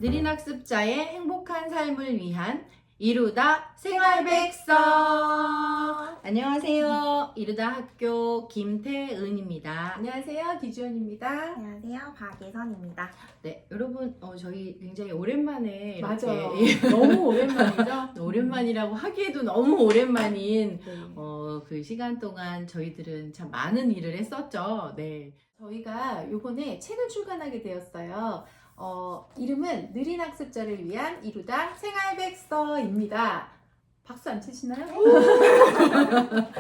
느린 학습자의 행복한 삶을 위한 이루다 생활백서. 안녕하세요. 이루다 학교 김태은입니다. 안녕하세요, 기주연입니다. 안녕하세요, 박예선입니다. 네, 여러분 저희 굉장히 오랜만에 이렇게 맞아요. 너무 오랜만이죠? 오랜만이라고 하기에도 너무 오랜만인 네. 그 시간 동안 저희들은 참 많은 일을 했었죠. 네. 저희가 요번에 책을 출간하게 되었어요. 이름은 느린 학습자를 위한 이루다 생활백서입니다. 박수 안 치시나요?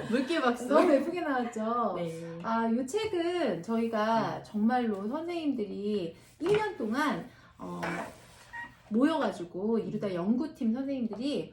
물개 박수. 너무 예쁘게 나왔죠? 네. 이 책은 저희가 정말로 선생님들이 1년 동안 모여가지고 이루다 연구팀 선생님들이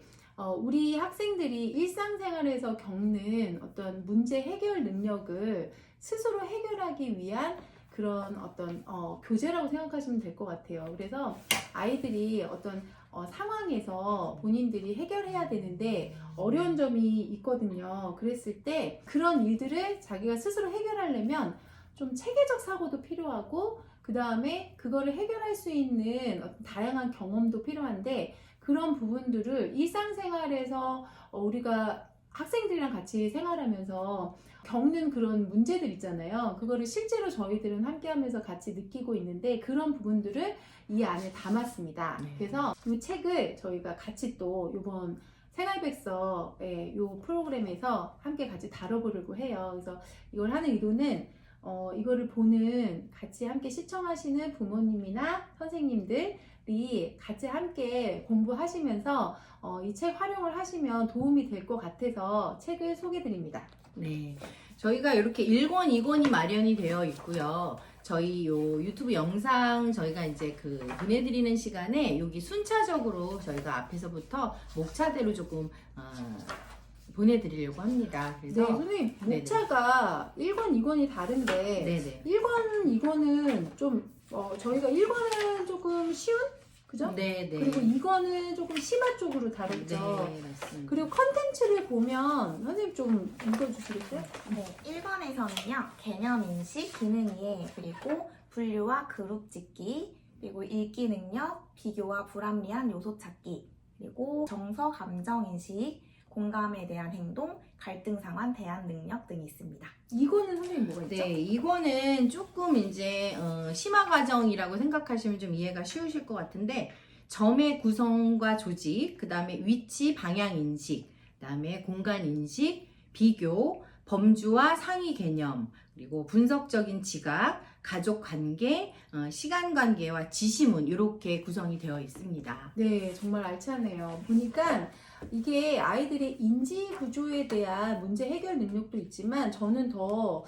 우리 학생들이 일상생활에서 겪는 어떤 문제 해결 능력을 스스로 해결하기 위한 그런 어떤 교재라고 생각하시면 될 것 같아요. 그래서 아이들이 어떤 상황에서 본인들이 해결해야 되는데 어려운 점이 있거든요. 그랬을 때 그런 일들을 자기가 스스로 해결하려면 좀 체계적 사고도 필요하고 그 다음에 그거를 해결할 수 있는 어떤 다양한 경험도 필요한데 그런 부분들을 일상생활에서 우리가 학생들이랑 같이 생활하면서 겪는 그런 문제들 있잖아요. 그거를 실제로 저희들은 함께하면서 같이 느끼고 있는데 그런 부분들을 이 안에 담았습니다. 네. 그래서 이 책을 저희가 같이 또 이번 생활백서의 이 프로그램에서 함께 같이 다뤄보려고 해요. 그래서 이걸 하는 의도는 이거를 보는 같이 함께 시청하시는 부모님이나 선생님들이 같이 함께 공부하시면서 이 책 활용을 하시면 도움이 될 것 같아서 책을 소개드립니다. 네, 저희가 이렇게 1권, 2권이 마련이 되어 있고요. 저희 요 유튜브 영상 저희가 이제 보내드리는 시간에 여기 순차적으로 저희가 앞에서부터 목차대로 조금 보내드리려고 합니다. 그래서 네, 선생님 목차가 1권, 2권이 다른데 네네. 1권, 2권은 좀 저희가 1권은 조금 쉬운? 그죠? 네네. 그리고 2권은 조금 심화 쪽으로 다뤘죠. 네, 맞습니다. 그리고 컨텐츠를 보면 선생님 좀 읽어주시겠어요? 네, 1번에서는요, 개념 인식, 기능 이해, 그리고 분류와 그룹 짓기, 그리고 읽기 능력, 비교와 불합리한 요소 찾기, 그리고 정서, 감정 인식, 공감에 대한 행동, 갈등 상황 대안 능력 등이 있습니다. 2권은 선생님 뭐가 있죠? 네, 이거는 조금 이제 심화 과정이라고 생각하시면 좀 이해가 쉬우실 것 같은데 점의 구성과 조직, 그 다음에 위치, 방향 인식, 그 다음에 공간 인식, 비교, 범주와 상위 개념, 그리고 분석적인 지각, 가족 관계, 시간 관계와 지시문 이렇게 구성이 되어 있습니다. 네, 정말 알차네요. 보니까 이게 아이들의 인지 구조에 대한 문제 해결 능력도 있지만 저는 더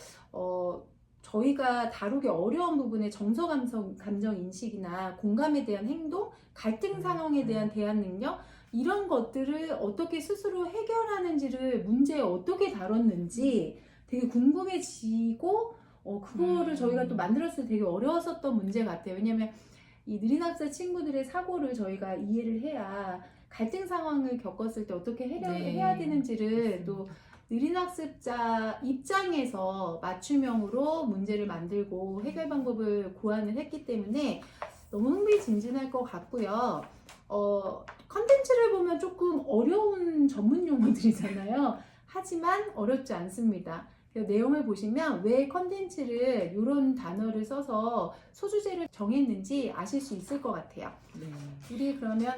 저희가 다루기 어려운 부분의 정서 감정 인식이나 공감에 대한 행동, 갈등 상황에 대한 대안 능력 이런 것들을 어떻게 스스로 해결하는지를 문제에 어떻게 다뤘는지 되게 궁금해지고 그거를 저희가 또 만들었을 때 되게 어려웠었던 문제 같아요. 왜냐면 이 느린 학습 친구들의 사고를 저희가 이해를 해야 갈등 상황을 겪었을 때 어떻게 해야 되는지를 또 느린 학습자 입장에서 맞춤형으로 문제를 만들고 해결 방법을 고안을 했기 때문에 너무 흥미진진할 것 같고요. 컨텐츠를 보면 조금 어려운 전문 용어들이잖아요. 하지만 어렵지 않습니다. 내용을 보시면 왜 컨텐츠를 이런 단어를 써서 소주제를 정했는지 아실 수 있을 것 같아요. 네. 우리 그러면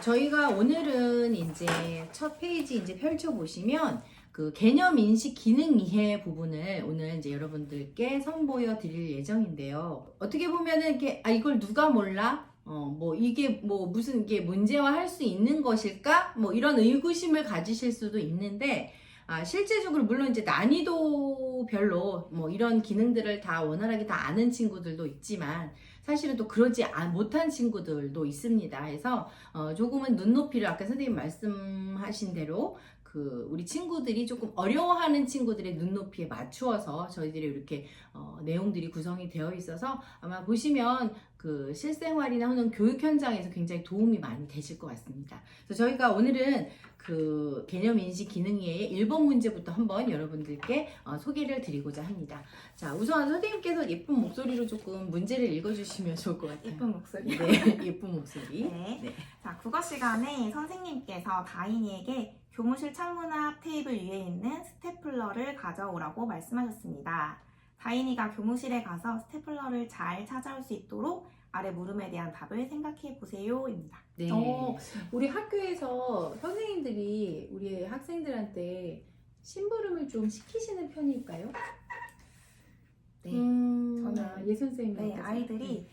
저희가 오늘은 이제 첫 페이지 이제 펼쳐보시면 그 개념 인식 기능 이해 부분을 오늘 이제 여러분들께 선보여 드릴 예정인데요. 어떻게 보면은 이게 이걸 누가 몰라? 뭐 이게 뭐 무슨 게 문제화할 수 있는 것일까? 뭐 이런 의구심을 가지실 수도 있는데 실제적으로 물론 이제 난이도별로 뭐 이런 기능들을 다 원활하게 다 아는 친구들도 있지만 사실은 또 그러지 못한 친구들도 있습니다. 그래서 조금은 눈높이를 아까 선생님 말씀하신 대로 우리 친구들이 조금 어려워하는 친구들의 눈높이에 맞추어서 저희들이 이렇게 내용들이 구성이 되어 있어서 아마 보시면 그 실생활이나 혹은 교육 현장에서 굉장히 도움이 많이 되실 것 같습니다. 그래서 저희가 오늘은 그 개념인식 기능이해의 1번 문제부터 한번 여러분들께 소개를 드리고자 합니다. 자, 우선 선생님께서 예쁜 목소리로 조금 문제를 읽어주시면 좋을 것 같아요. 예쁜 목소리. 네, 예쁜 목소리. 네. 네. 자, 국어 시간에 선생님께서 다인이에게 교무실 창문 앞 테이블 위에 있는 스테플러를 가져오라고 말씀하셨습니다. 다인이가 교무실에 가서 스테플러를 잘 찾아올 수 있도록 아래 물음에 대한 답을 생각해 보세요입니다. 네. 우리 학교에서 선생님들이 우리 학생들한테 심부름을 좀 시키시는 편일까요? 네. 저는 예 선생님. 네, 아이들이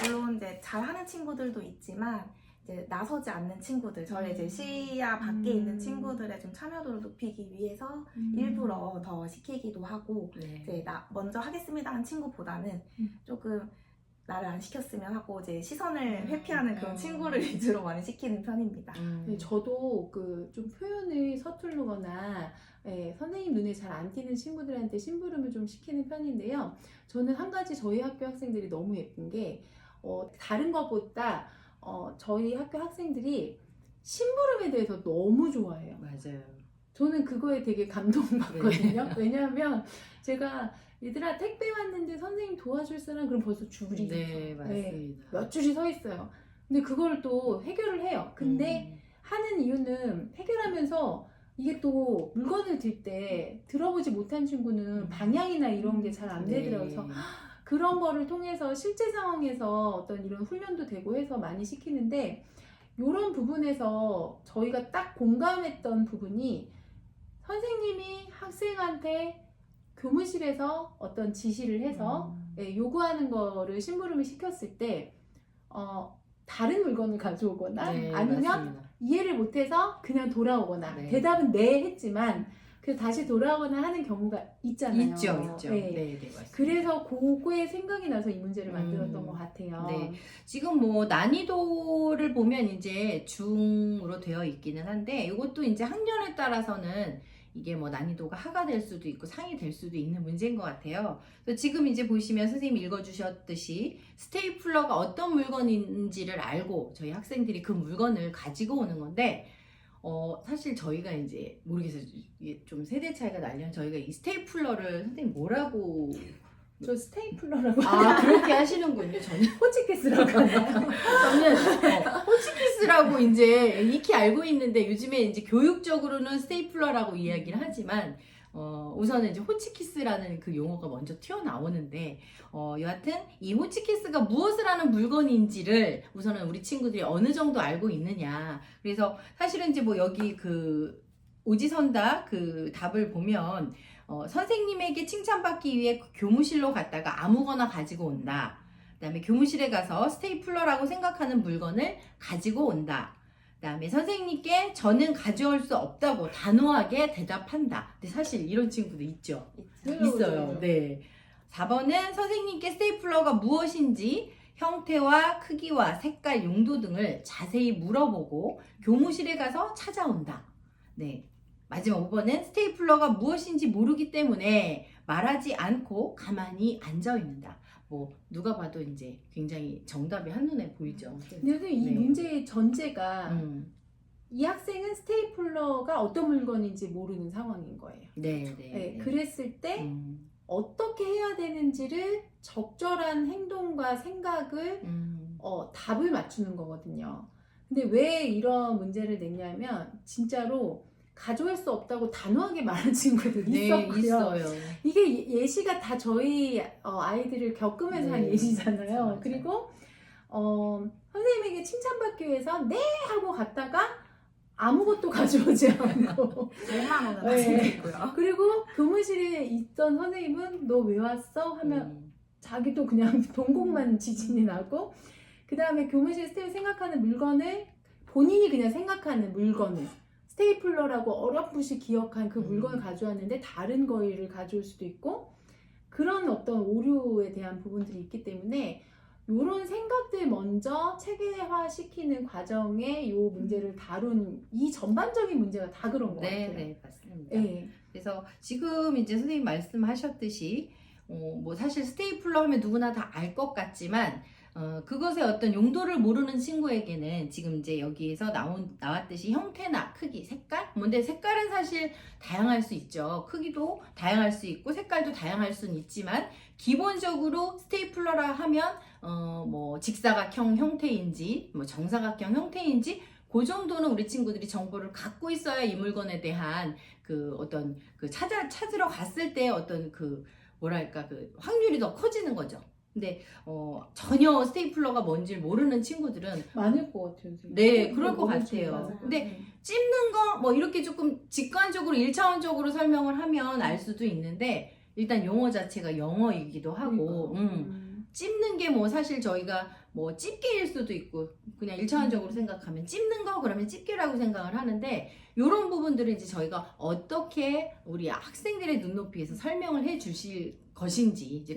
물론 이제 잘하는 친구들도 있지만 이제 나서지 않는 친구들, 저희 이제 시야 밖에 있는 친구들의 좀 참여도를 높이기 위해서 일부러 더 시키기도 하고 네. 이제 나 먼저 하겠습니다 한 친구보다는 조금 나를 안 시켰으면 하고 이제 시선을 회피하는 그런 친구를 위주로 많이 시키는 편입니다. 네, 저도 그 좀 표현을 서투르거나 선생님 눈에 잘 안 띄는 친구들한테 심부름을 좀 시키는 편인데요. 저는 한 가지 저희 학교 학생들이 너무 예쁜 게 다른 것보다 저희 학교 학생들이 심부름에 대해서 너무 좋아해요. 맞아요. 저는 그거에 되게 감동받거든요. 왜냐하면 제가 얘들아 택배 왔는데 선생님 도와줄 사람 그럼 벌써 줄이 네, 맞습니다. 몇 줄이 서 있어요. 근데 그걸 또 해결을 해요. 근데 하는 이유는 해결하면서 이게 또 물건을 들 때 들어보지 못한 친구는 방향이나 이런 게 잘 안 되더라고요. 그래서 그런 거를 통해서 실제 상황에서 어떤 이런 훈련도 되고 해서 많이 시키는데 이런 부분에서 저희가 딱 공감했던 부분이 선생님이 학생한테 교무실에서 어떤 지시를 해서 요구하는 거를 심부름을 시켰을 때 다른 물건을 가져오거나 네, 아니면 맞습니다. 이해를 못해서 그냥 돌아오거나 네. 대답은 네 했지만 그래서 다시 돌아오거나 하는 경우가 있잖아요. 있죠. 네. 네, 맞습니다. 그래서 그거에 생각이 나서 이 문제를 만들었던 것 같아요. 네. 지금 뭐 난이도를 보면 이제 중으로 되어 있기는 한데 이것도 이제 학년에 따라서는 이게 뭐 난이도가 하가 될 수도 있고 상이 될 수도 있는 문제인 것 같아요. 그래서 지금 이제 보시면 선생님이 읽어주셨듯이 스테이플러가 어떤 물건인지를 알고 저희 학생들이 그 물건을 가지고 오는 건데 사실 저희가 이제 모르겠어요. 이게 좀 세대 차이가 나려면 저희가 이 스테이플러를 선생님 뭐라고 저 스테이플러라고 그렇게 하시는군요. 저는 호치키스라고 하나요? 저는 호치키스라고 이제 익히 알고 있는데 요즘에 이제 교육적으로는 스테이플러라고 이야기를 하지만 우선은 이제 호치키스라는 그 용어가 먼저 튀어나오는데 여하튼 이 호치키스가 무엇을 하는 물건인지를 우선은 우리 친구들이 어느 정도 알고 있느냐. 그래서 사실은 이제 뭐 여기 그 오지선다 그 답을 보면 선생님에게 칭찬받기 위해 교무실로 갔다가 아무거나 가지고 온다. 그 다음에 교무실에 가서 스테이플러라고 생각하는 물건을 가지고 온다. 그 다음에 선생님께 저는 가져올 수 없다고 단호하게 대답한다. 근데 사실 이런 친구도 있죠. 있어요. 네. 4번은 선생님께 스테이플러가 무엇인지 형태와 크기와 색깔, 용도 등을 자세히 물어보고 교무실에 가서 찾아온다. 네. 마지막 5번은 스테이플러가 무엇인지 모르기 때문에 말하지 않고 가만히 앉아 있는다. 뭐 누가 봐도 이제 굉장히 정답이 한눈에 보이죠. 근데 선생님 이 네. 문제의 전제가 이 학생은 스테이플러가 어떤 물건인지 모르는 상황인 거예요. 네. 그랬을 때 어떻게 해야 되는지를 적절한 행동과 생각을 답을 맞추는 거거든요. 근데 왜 이런 문제를 냈냐면 진짜로 가져올 수 없다고 단호하게 말하는 친구들이 있었고요. 있어요. 이게 예시가 다 저희 아이들을 겪으면서 한 예시잖아요. 맞아요. 그리고 선생님에게 칭찬받기 위해서 네 하고 갔다가 아무것도 가져오지 않고 5만 원을 네. 가지고 있고요. 그리고 교무실에 있던 선생님은 너 왜 왔어? 하면 자기도 그냥 동공만 지진이 나고 그 다음에 교무실 스테이플 생각하는 물건을 본인이 그냥 생각하는 물건을 스테이플러라고 어렴풋이 기억한 그 물건을 가져왔는데 다른 거를 가져올 수도 있고 그런 어떤 오류에 대한 부분들이 있기 때문에 이런 생각들 먼저 체계화시키는 과정에 이 문제를 다룬 이 전반적인 문제가 다 그런 것 같아요. 네, 맞습니다. 네. 그래서 지금 이제 선생님 말씀하셨듯이 뭐 사실 스테이플러 하면 누구나 다 알 것 같지만 그것의 어떤 용도를 모르는 친구에게는 지금 이제 여기에서 나왔듯이 형태나 크기, 색깔? 근데 색깔은 사실 다양할 수 있죠. 크기도 다양할 수 있고 색깔도 다양할 수는 있지만 기본적으로 스테이플러라 하면 뭐 직사각형 형태인지 뭐 정사각형 형태인지 그 정도는 우리 친구들이 정보를 갖고 있어야 이 물건에 대한 그 어떤 그 찾으러 갔을 때 어떤 그 뭐랄까 그 확률이 더 커지는 거죠. 근데 전혀 스테이플러가 뭔지 모르는 친구들은 많을 것 같아요. 선생님. 네, 그럴 것 모르는 친구 같아요. 많아요. 근데 찝는 거 뭐 이렇게 조금 직관적으로 1차원적으로 설명을 하면 알 수도 있는데 일단 용어 자체가 영어이기도 하고 그러니까. 찝는 게 뭐 사실 저희가 뭐 집게일 수도 있고 그냥 1차원적으로 생각하면 찝는 거 그러면 집게라고 생각을 하는데 이런 부분들은 이제 저희가 어떻게 우리 학생들의 눈높이에서 설명을 해 주실 것인지 이제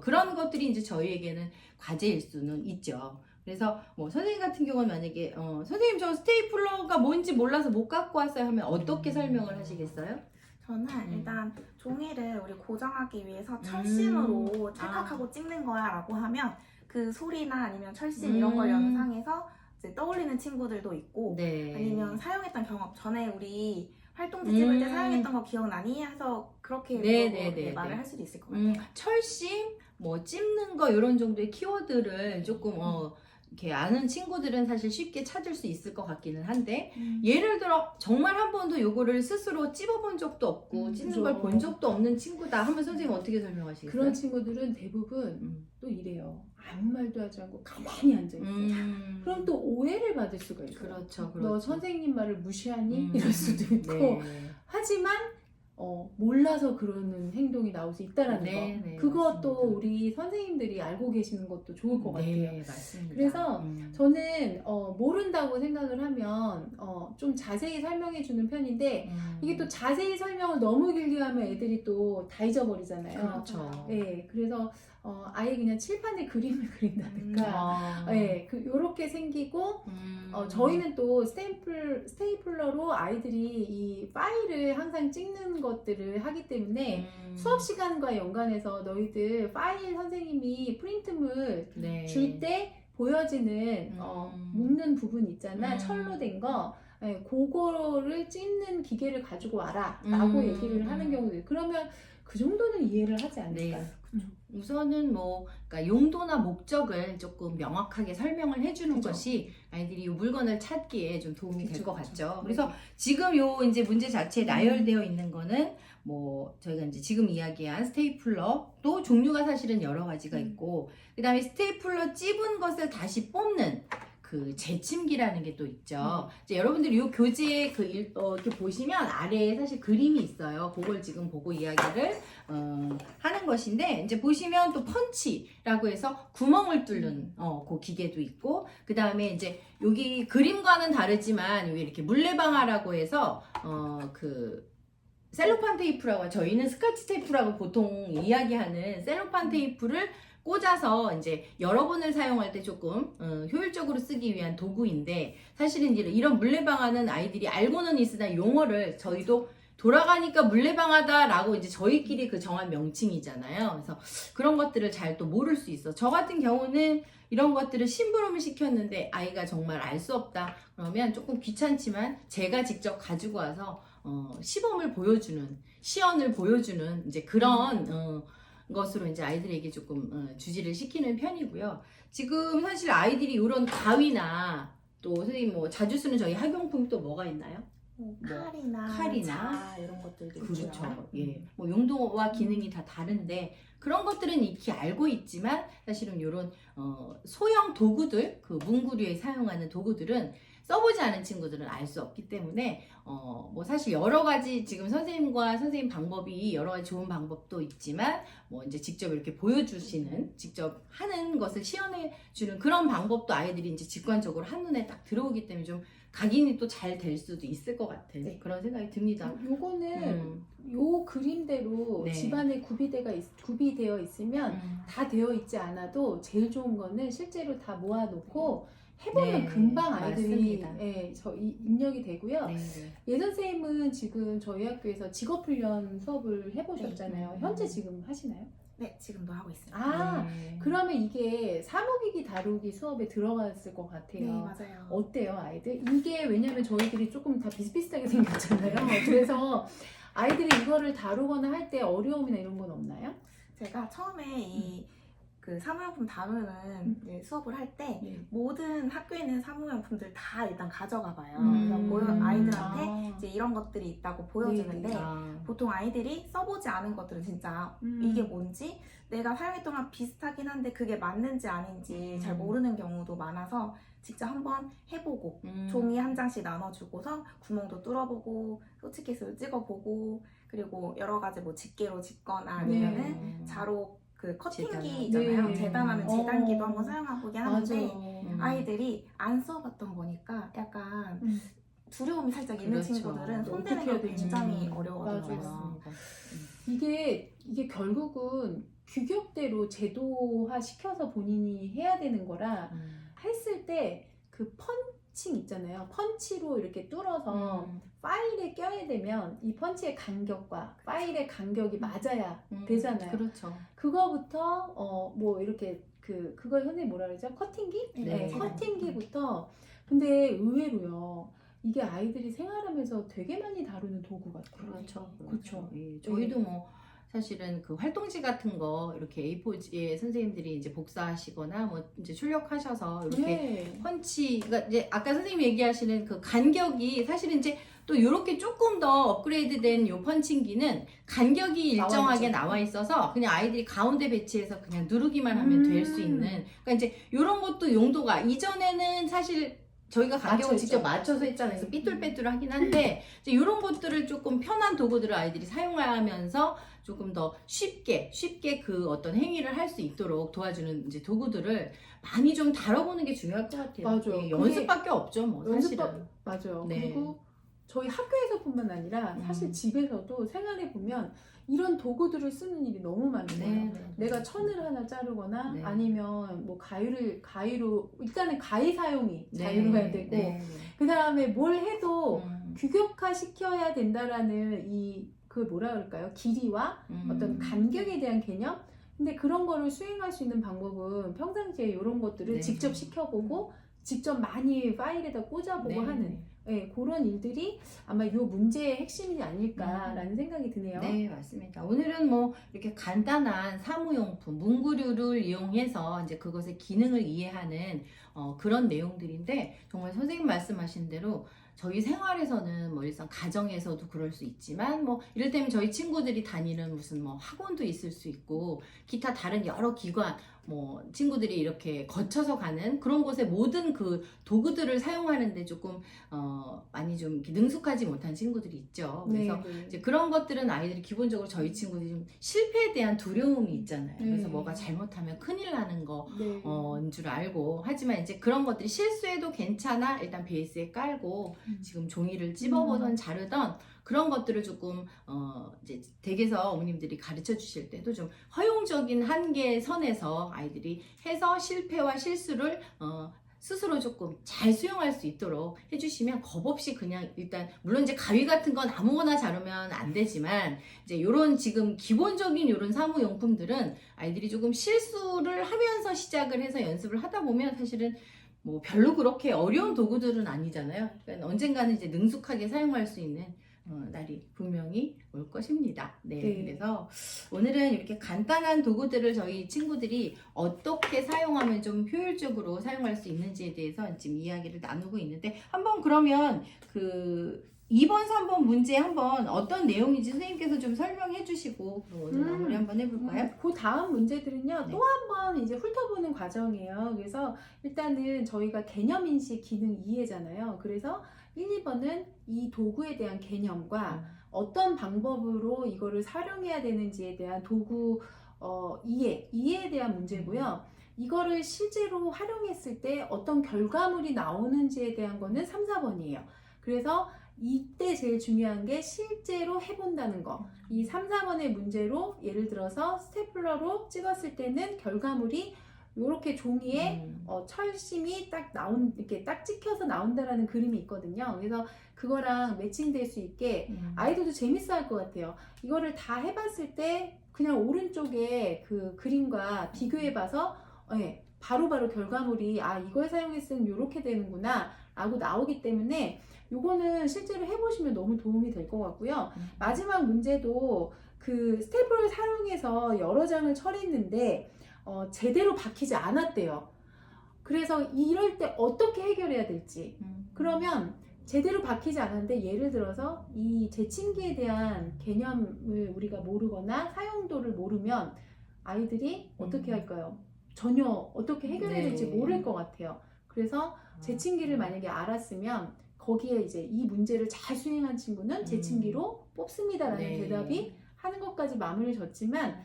그런 것들이 이제 저희에게는 과제일 수는 있죠. 그래서 뭐 선생님 같은 경우는 만약에 선생님 저 스테이플러가 뭔지 몰라서 못 갖고 왔어요 하면 어떻게 설명을 하시겠어요? 저는 일단 종이를 우리 고정하기 위해서 철심으로 찰칵하고 찍는 거야 라고 하면 그 소리나 아니면 철심 이런 걸 연상해서 이제 떠올리는 친구들도 있고 네. 아니면 사용했던 경험 전에 우리 활동지 찍을 때 사용했던 거 기억나니? 해서 그렇게 말을 할 수도 있을 것 같아요. 철심, 뭐 찝는 거 이런 정도의 키워드를 조금 이렇게 아는 친구들은 사실 쉽게 찾을 수 있을 것 같기는 한데 예를 들어 정말 한 번도 요거를 스스로 찝어본 적도 없고 찝는 걸 본 적도 없는 친구다 하면 선생님 어떻게 설명하시겠어요? 그런 친구들은 대부분 또 이래요. 아무 말도 하지 않고 가만히 앉아있어요. 그럼 또 오해를 받을 수가 있어요. 그렇죠. 너 선생님 말을 무시하니? 이럴 수도 있고. 네. 하지만 몰라서 그러는 행동이 나올 수 있다라는 거. 네, 그것도 맞습니다. 우리 선생님들이 알고 계시는 것도 좋을 것 같아요. 네, 맞습니다. 그래서 저는 모른다고 생각을 하면 좀 자세히 설명해 주는 편인데 이게 또 자세히 설명을 너무 길게 하면 애들이 또 다 잊어버리잖아요. 그렇죠. 네, 그래서 아예 그냥 칠판에 그림을 그린다든가 네, 요렇게 생기고 저희는 또 스테이플러로 아이들이 이 파일을 항상 찍는 것들을 하기 때문에 수업 시간과 연관해서 너희들 파일 선생님이 프린트물 네. 줄 때 보여지는 묶는 부분 있잖아. 철로 된 거. 네, 그거를 찍는 기계를 가지고 와라 라고 얘기를 하는 경우도 그러면 그 정도는 이해를 하지 않을까요? 네. 우선은 뭐 그러니까 용도나 목적을 조금 명확하게 설명을 해주는 그쵸. 것이 아이들이 이 물건을 찾기에 좀 도움이 될 것 같죠. 네. 그래서 지금 요 이제 문제 자체에 나열되어 있는 거는 뭐 저희가 이제 지금 이야기한 스테이플러도 종류가 사실은 여러 가지가 있고 그다음에 스테이플러 찝은 것을 다시 뽑는 그 재침기라는 게 또 있죠. 이제 여러분들이 이 교재에 이렇게 보시면 아래에 사실 그림이 있어요. 그걸 지금 보고 이야기를 하는 것인데 이제 보시면 또 펀치라고 해서 구멍을 뚫는 그 기계도 있고 그 다음에 이제 여기 그림과는 다르지만 여기 이렇게 물레방아라고 해서 그 셀로판 테이프라고 저희는 스카치 테이프라고 보통 이야기하는 셀로판 테이프를 꽂아서 이제 여러 번을 사용할 때 조금 효율적으로 쓰기 위한 도구인데 사실은 이제 이런 물레방아는 아이들이 알고는 있으나 용어를 저희도 돌아가니까 물레방아다라고 이제 저희끼리 그 정한 명칭이잖아요. 그래서 그런 것들을 잘 또 모를 수 있어. 저 같은 경우는 이런 것들을 심부름을 시켰는데 아이가 정말 알 수 없다. 그러면 조금 귀찮지만 제가 직접 가지고 와서 시범을 보여주는, 시연을 보여주는 이제 그런 것으로 이제 아이들에게 조금 주지를 시키는 편이고요. 지금 사실 아이들이 이런 가위나 또 선생님 뭐 자주 쓰는 저희 학용품 또 뭐가 있나요? 칼이나 자, 이런 것들도 그렇죠. 있죠. 예, 뭐 용도와 기능이 다 다른데 그런 것들은 익히 알고 있지만 사실은 이런 소형 도구들, 그 문구류에 사용하는 도구들은 써보지 않은 친구들은 알 수 없기 때문에 뭐 사실 여러 가지 지금 선생님과 선생님 방법이 여러 가지 좋은 방법도 있지만 뭐 이제 직접 이렇게 보여주시는 직접 하는 것을 시연해 주는 그런 방법도 아이들이 이제 직관적으로 한눈에 딱 들어오기 때문에 좀 각인이 또 잘 될 수도 있을 것 같은 네. 그런 생각이 듭니다. 요거는 요 그림대로 네. 집안에 구비되어 있으면 다 되어 있지 않아도 제일 좋은 거는 실제로 다 모아놓고 해보면 네, 금방 아이들이 맞습니다. 입력이 되고요. 네, 예 선생님은 지금 저희 학교에서 직업훈련 수업을 해보셨잖아요. 네. 현재 지금 하시나요? 네, 지금도 하고 있습니다. 아, 네. 그러면 이게 사무기기 다루기 수업에 들어갔을 것 같아요. 네, 맞아요. 어때요, 아이들? 이게 왜냐면 저희들이 조금 다 비슷비슷하게 생겼잖아요. 그래서 아이들이 이거를 다루거나 할 때 어려움이나 이런 건 없나요? 제가 처음에 이 그 사무용품 다루는 이제 수업을 할 때 네. 모든 학교에 있는 사무용품들 다 일단 가져가 봐요. 음. 그래서 아이들한테 아. 이제 이런 것들이 있다고 보여주는데 네. 아. 보통 아이들이 써보지 않은 것들은 진짜 음. 이게 뭔지 내가 사용했던 비슷하긴 한데 그게 맞는지 아닌지 잘 모르는 경우도 많아서 직접 한번 해보고 종이 한 장씩 나눠주고서 구멍도 뚫어보고 소치케이스를 찍어보고 그리고 여러 가지 뭐 집게로 집거나 아니면은 자로 그 커팅기 있잖아요. 네. 재단하는 재단기도 한번 사용해보게 하는데 맞아. 아이들이 안 써봤던 거니까 약간 음. 두려움이 살짝 있는 그렇죠. 친구들은 손대는 어떻게 게 해야 될지. 굉장히 맞아요. 어려워요. 이게 결국은 규격대로 제도화 시켜서 본인이 해야 되는 거라 했을 때 그 펀칭 있잖아요. 펀치로 이렇게 뚫어서 파일에 껴야 되면 이 펀치의 간격과 파일의 간격이 맞아야 되잖아요. 그렇죠. 그거부터 뭐 이렇게 그걸 선생님 뭐라 그러죠? 커팅기? 네. 커팅기부터. 근데 의외로요. 이게 아이들이 생활하면서 되게 많이 다루는 도구 같아요. 그렇죠. 그렇죠. 예, 저희도 뭐 사실은 그 활동지 같은 거 이렇게 A4지에 선생님들이 이제 복사하시거나 뭐 이제 출력하셔서 이렇게 네. 펀치가 이제 아까 선생님 얘기하시는 그 간격이 사실은 이제 또 이렇게 조금 더 업그레이드된 요 펀칭기는 간격이 일정하게 나와 있어서 그냥 아이들이 가운데 배치해서 그냥 누르기만 하면 될 수 있는, 그러니까 이제 이런 것도 용도가 이전에는 사실 저희가 간격을 직접 맞춰서 했잖아요. 그래서 삐뚤빼뚤하긴 한데 이제 이런 것들을 조금 편한 도구들을 아이들이 사용하면서 조금 더 쉽게 그 어떤 행위를 할 수 있도록 도와주는 이제 도구들을 많이 좀 다뤄보는 게 중요할 것 같아요. 맞아요. 예, 연습밖에 없죠, 뭐 사실은. 맞아요. 네. 그리고 저희 학교에서뿐만 아니라 사실 집에서도 생활해 보면 이런 도구들을 쓰는 일이 너무 많은 거예요. 내가 천을 하나 자르거나 네. 아니면 뭐 가위로 일단은 가위 사용이 네. 자유로워야 되고 그 다음에 뭘 해도 음. 규격화 시켜야 된다라는 그 뭐라 그럴까요? 길이와 어떤 간격에 대한 개념? 근데 그런 거를 수행할 수 있는 방법은 평상시에 이런 것들을 네. 직접 시켜보고 직접 많이 파일에다 꽂아보고 하는 그런 일들이 아마 이 문제의 핵심이 아닐까라는 생각이 드네요. 네, 맞습니다. 오늘은 뭐 이렇게 간단한 사무용품, 문구류를 이용해서 이제 그것의 기능을 이해하는 그런 내용들인데 정말 선생님 말씀하신 대로 저희 생활에서는 뭐 일상 가정에서도 그럴 수 있지만 뭐 이를테면 저희 친구들이 다니는 무슨 뭐 학원도 있을 수 있고 기타 다른 여러 기관 뭐 친구들이 이렇게 거쳐서 가는 그런 곳에 모든 그 도구들을 사용하는데 조금 많이 좀 이렇게 능숙하지 못한 친구들이 있죠. 그래서 이제 그런 것들은 아이들이 기본적으로 저희 친구들이 좀 실패에 대한 두려움이 있잖아요. 그래서 뭐가 잘못하면 큰일 나는 거인 줄 알고 하지만 이제 그런 것들이 실수해도 괜찮아 일단 베이스에 깔고 지금 종이를 찝어보던 자르던 그런 것들을 조금 이제 댁에서 어머님들이 가르쳐 주실 때도 좀 허용적인 한계 선에서 아이들이 해서 실패와 실수를 스스로 조금 잘 수용할 수 있도록 해주시면 겁 없이 그냥 일단 물론 이제 가위 같은 건 아무거나 자르면 안 되지만 이제 요런 지금 기본적인 요런 사무용품들은 아이들이 조금 실수를 하면서 시작을 해서 연습을 하다 보면 사실은 뭐 별로 그렇게 어려운 도구들은 아니잖아요. 그러니까 언젠가는 이제 능숙하게 사용할 수 있는 날이 분명히 올 것입니다. 그래서 오늘은 이렇게 간단한 도구들을 저희 친구들이 어떻게 사용하면 좀 효율적으로 사용할 수 있는지에 대해서 지금 이야기를 나누고 있는데 한번 그러면 그 2번, 3번 문제 한번 어떤 내용인지 선생님께서 좀 설명해 주시고 오늘 마무리 한번 해볼까요? 그 다음 문제들은요 또 한 번 이제 훑어보는 과정이에요. 그래서 일단은 저희가 개념인식 기능 이해잖아요. 그래서 1, 2번은 이 도구에 대한 개념과 어떤 방법으로 이거를 활용해야 되는지에 대한 도구 이해에 대한 문제고요. 이거를 실제로 활용했을 때 어떤 결과물이 나오는지에 대한 거는 3, 4번이에요. 그래서 이때 제일 중요한 게 실제로 해본다는 거. 이 3, 4번의 문제로 예를 들어서 스테플러로 찍었을 때는 결과물이 이렇게 종이에 철심이 딱 이렇게 딱 찍혀서 나온다라는 그림이 있거든요. 그래서 그거랑 매칭될 수 있게 아이들도 재밌어 할 것 같아요. 이거를 다 해봤을 때 그냥 오른쪽에 그 그림과 비교해봐서 바로바로 결과물이 이걸 사용했으면 이렇게 되는구나 라고 나오기 때문에 요거는 실제로 해보시면 너무 도움이 될 것 같고요. 마지막 문제도 그 스테이플러를 사용해서 여러 장을 처리했는데 제대로 박히지 않았대요. 그래서 이럴 때 어떻게 해결해야 될지. 그러면 제대로 박히지 않았는데 예를 들어서 이 재침기에 대한 개념을 우리가 모르거나 사용도를 모르면 아이들이 어떻게 할까요? 전혀 어떻게 해결해야 될지 모를 것 같아요. 그래서 재침기를 만약에 알았으면 거기에 이제 이 문제를 잘 수행한 친구는 재침기로 뽑습니다라는 대답이 하는 것까지 마무리를 졌지만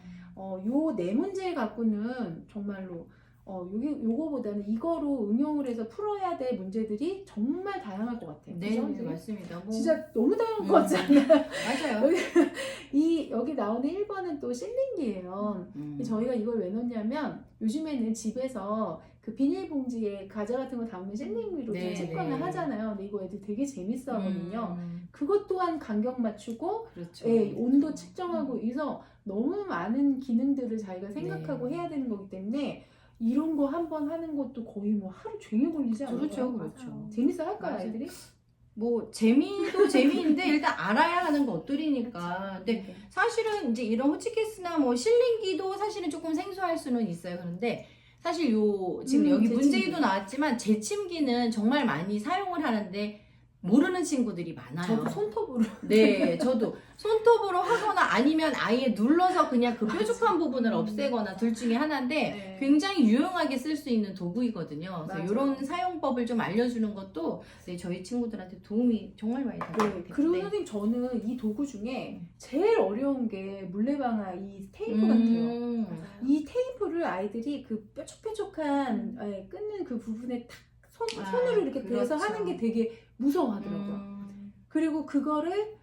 요 네 문제 갖고는 정말로 요거보다는 이거로 응용을 해서 풀어야 될 문제들이 정말 다양할 것 같아요. 네, 그죠? 네, 맞습니다. 뭐, 진짜 너무 다양한 것 같지 않나요? 맞아요. 여기 나오는 1번은 또 실링기예요. 저희가 이걸 왜 넣냐면 요즘에는 집에서 그 비닐봉지에 과자 같은 거 담으면 실링기로 좀 찍거나 하잖아요. 근데 이거 애들 되게 재밌어 하거든요. 그것 또한 간격 맞추고 그렇죠. 온도 측정하고 그래서 너무 많은 기능들을 자기가 생각하고 해야 되는 거기 때문에 이런 거 한 번 하는 것도 거의 뭐 하루 종일 걸리지 않아요? 그렇죠. 재밌어 할까요, 맞아요. 아이들이? 뭐 재미도 재미인데 일단 알아야 하는 것들이니까. 근데 사실은 이제 이런 호치키스나 뭐 실링기도 사실은 조금 생소할 수는 있어요. 그런데 사실 지금 여기 재침기. 문제에도 나왔지만 재침기는 정말 많이 사용을 하는데 모르는 친구들이 많아요. 저도 손톱으로. 네, 저도 손톱으로 하거나 아니면 아예 눌러서 그냥 그 뾰족한 부분을 없애거나 둘 중에 하나인데 굉장히 유용하게 쓸 수 있는 도구이거든요. 그래서 이런 사용법을 좀 알려주는 것도 저희 친구들한테 도움이 정말 많이 될 것 같아요. 그리고 선생님 저는 이 도구 중에 제일 어려운 게 물레방아 이 테이프 같아요. 이 테이프를 아이들이 그 뾰족뾰족한 끊는 그 부분에 탁 손으로 이렇게 대서 하는 게 되게 무서워하더라고요. 그리고 그거를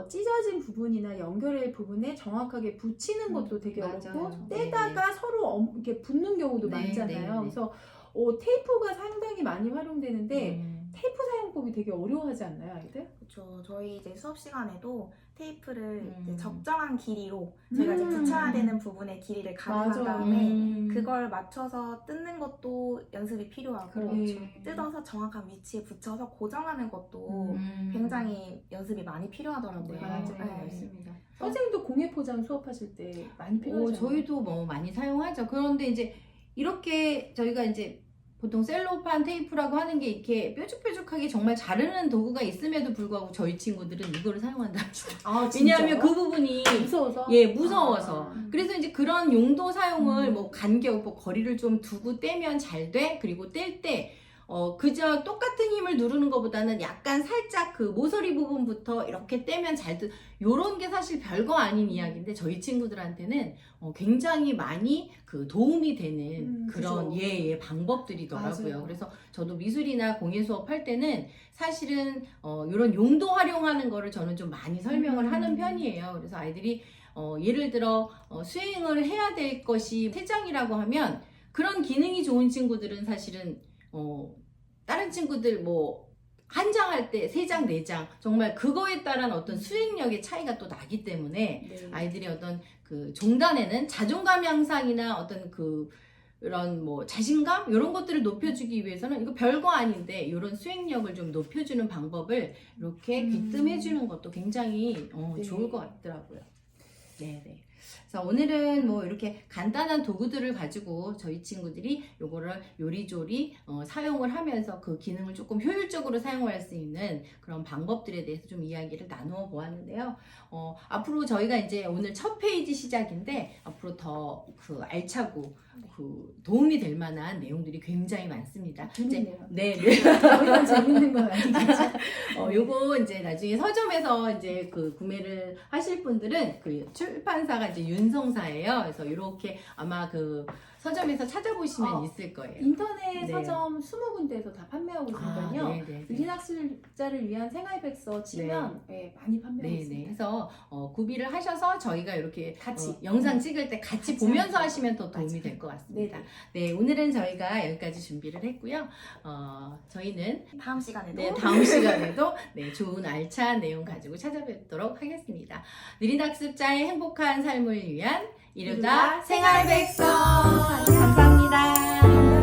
찢어진 부분이나 연결할 부분에 정확하게 붙이는 것도 되게 어렵고 떼다가 서로 이렇게 붙는 경우도 많잖아요. 그래서 테이프가 상당히 많이 활용되는데 테이프 사용법이 되게 어려워하지 않나요, 아이들? 그렇죠. 저희 이제 수업 시간에도 테이프를 이제 적정한 길이로 저희가 이제 붙여야 되는 부분의 길이를 가늠한 다음에 그걸 맞춰서 뜯는 것도 연습이 필요하고 뜯어서 정확한 위치에 붙여서 고정하는 것도 굉장히 연습이 많이 필요하더라고요. 맞습니다. 선생님도 공예 포장 수업하실 때 많이 필요하죠? 저희도 뭐 많이 사용하죠. 그런데 이제 이렇게 저희가 이제 보통 셀로판 테이프라고 하는 게 이렇게 뾰족뾰족하게 정말 자르는 도구가 있음에도 불구하고 저희 친구들은 이거를 사용한다 하시더라고요. 왜냐하면 그 부분이 무서워서? 무서워서. 그래서 이제 그런 용도 사용을 뭐 간격, 뭐 거리를 좀 두고 떼면 잘 돼. 그리고 뗄 때 그저 똑같은 힘을 누르는 것보다는 약간 살짝 그 모서리 부분부터 이렇게 떼면 잘 돼. 요런 게 사실 별거 아닌 이야기인데 저희 친구들한테는 굉장히 많이 그 도움이 되는 그런 방법들이더라고요. 맞아요. 그래서 저도 미술이나 공예 수업 할 때는 사실은 이런 용도 활용하는 거를 저는 좀 많이 설명을 하는 편이에요. 그래서 아이들이 예를 들어 수행을 해야 될 것이 3장이라고 하면 그런 기능이 좋은 친구들은 사실은 다른 친구들 뭐 한 장 할 때 3장, 4장 정말 그거에 따른 어떤 수행력의 차이가 또 나기 때문에 아이들이 어떤 그 종단에는 자존감 향상이나 어떤 그런 뭐 자신감 이런 것들을 높여주기 위해서는 이거 별거 아닌데 이런 수행력을 좀 높여주는 방법을 이렇게 귀뜸해주는 것도 굉장히 좋을 것 같더라고요. 네네. 그래서 오늘은 뭐 이렇게 간단한 도구들을 가지고 저희 친구들이 요거를 요리조리 사용을 하면서 그 기능을 조금 효율적으로 사용할 수 있는 그런 방법들에 대해서 좀 이야기를 나누어 보았는데요. 앞으로 저희가 이제 오늘 첫 페이지 시작인데 앞으로 더 그 알차고 그 도움이 될 만한 내용들이 굉장히 많습니다. 재밌네요. 네. 저희만 재밌는 건 아니겠죠? 요거 이제 나중에 서점에서 이제 그 구매를 하실 분들은 그 출판사가 이제 윤성사예요. 그래서 이렇게 아마 그 서점에서 찾아보시면 있을 거예요. 인터넷 네. 서점 20군데에서 다 판매하고 있으니까요. 네네. 느린학습자를 위한 생활백서 치면 많이 판매하고 네네. 있습니다. 해서 구비를 하셔서 저희가 이렇게 같이 영상 찍을 때 같이 같이 보면서 하는 하시면 더 도움이 맞아요. 될 것 같습니다. 네네. 네, 오늘은 저희가 여기까지 준비를 했고요. 저희는 다음 시간에도 네, 다음 시간에도 좋은 알찬 내용 가지고 찾아뵙도록 하겠습니다. 느린학습자의 행복한 삶을 위한 이루다 생활백서 감사합니다.